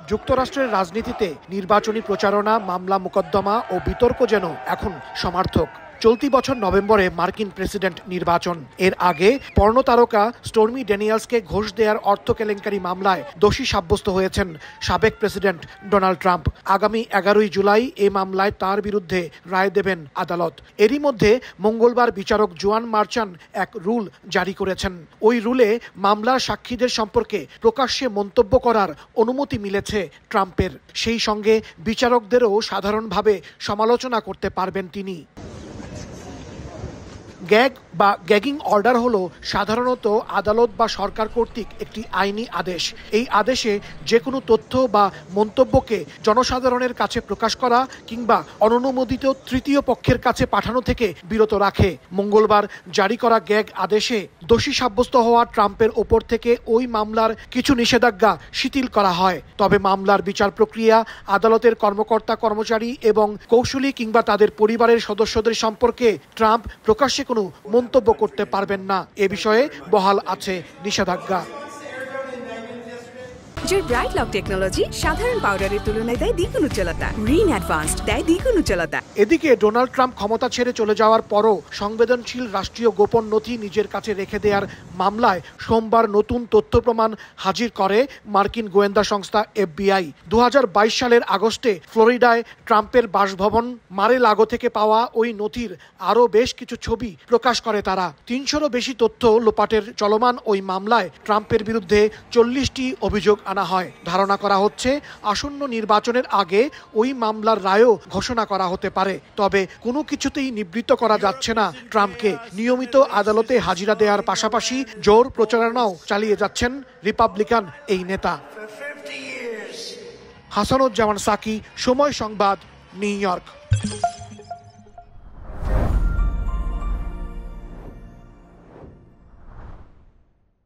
যুক্তরাষ্ট্রের রাজনীতিতে নির্বাচনী প্রচারণা, মামলা মোকদ্দমা ও বিতর্ক যেন এখন সমার্থক। চলতি বছর নভেম্বরে মার্কিন প্রেসিডেন্ট নির্বাচন। এর আগে পর্নো তারকা স্টর্মি ড্যানিয়েলসকে ঘোষ দেওয়ার অর্থ কেলেঙ্কারি মামলায় দোষী সাব্যস্ত হয়েছেন সাবেক প্রেসিডেন্ট ডোনাল্ড ট্রাম্প। আগামী 11 জুলাই এ মামলায় তার বিরুদ্ধে রায় দেবেন আদালত। এরই মধ্যে মঙ্গলবার বিচারক জোয়ান মার্চান এক রুল জারি করেছেন। ওই রুলে মামলার সাক্ষীদের সম্পর্কে প্রকাশ্যে মন্তব্য করার অনুমতি মিলেছে ট্রাম্পের। সেই সঙ্গে বিচারকদেরও সাধারণভাবে সমালোচনা করতে পারবেন তিনি। গ্যাগ বা গ্যাগিং অর্ডার হলো সাধারণত আদালত বা সরকার কর্তৃক একটি আইনি আদেশ। এই আদেশে যে কোনো তথ্য বা মন্তব্যকে জনসাধারণের কাছে প্রকাশ করা কিংবা অননুমোদিত তৃতীয় পক্ষের কাছে পাঠানো থেকে বিরত রাখে। মঙ্গলবার জারি করা গ্যাগ আদেশে দোষী সাব্যস্ত হওয়া ট্রাম্পের ওপর থেকে ওই মামলার কিছু নিষেধাজ্ঞা শিথিল করা হয়। তবে মামলার বিচার প্রক্রিয়া, আদালতের কর্মকর্তা কর্মচারী এবং কৌশলী কিংবা তাদের পরিবারের সদস্যদের সম্পর্কে ট্রাম্প প্রকাশ্যে কোনো মন্তব্য করতে পারবেন না। এ বিষয়ে বহাল আছে নিষেধাজ্ঞা। ব্রাইট লক টেকনোলজি সাধারণ পাউডারের তুলনায় দেয় দ্বিগুণ উজ্জ্বলতা। রিন অ্যাডভান্সড দেয় দ্বিগুণ উজ্জ্বলতা। এদিকে ডোনাল্ড ট্রাম্প ক্ষমতা ছেড়ে চলে যাওয়ার পরও সংবেদনশীল রাষ্ট্রীয় গোপন নথি নিজের কাছে রেখে দেওয়ার মামলায় সোমবার নতুন তথ্য প্রমাণ হাজির করে মার্কিন গোয়েন্দা সংস্থা FBI। 2022 সালের আগস্টে ফ্লোরিডায় ট্রাম্পের বাসভবন মার-এ-লাগো থেকে পাওয়া ওই নথির আরও বেশ কিছু ছবি প্রকাশ করে তারা। 300-রও বেশি তথ্য লোপাটের চলমান ওই মামলায় ট্রাম্পের বিরুদ্ধে 40টি অভিযোগ আনা হয়। ধারণা করা হচ্ছে আসন্ন নির্বাচনের আগে ওই মামলার রায়ও ঘোষণা করা হতে পারে। তবে কোনো কিছুতেই নিবৃত্ত করা যাচ্ছে না ট্রাম্পকে। নিয়মিত আদালতে হাজিরা দেওয়ার পাশাপাশি জোর প্রচারণাও চালিয়ে যাচ্ছেন রিপাবলিকান এই নেতা। হাসানুজ্জামান সাকি, সময় সংবাদ, নিউ ইয়র্ক।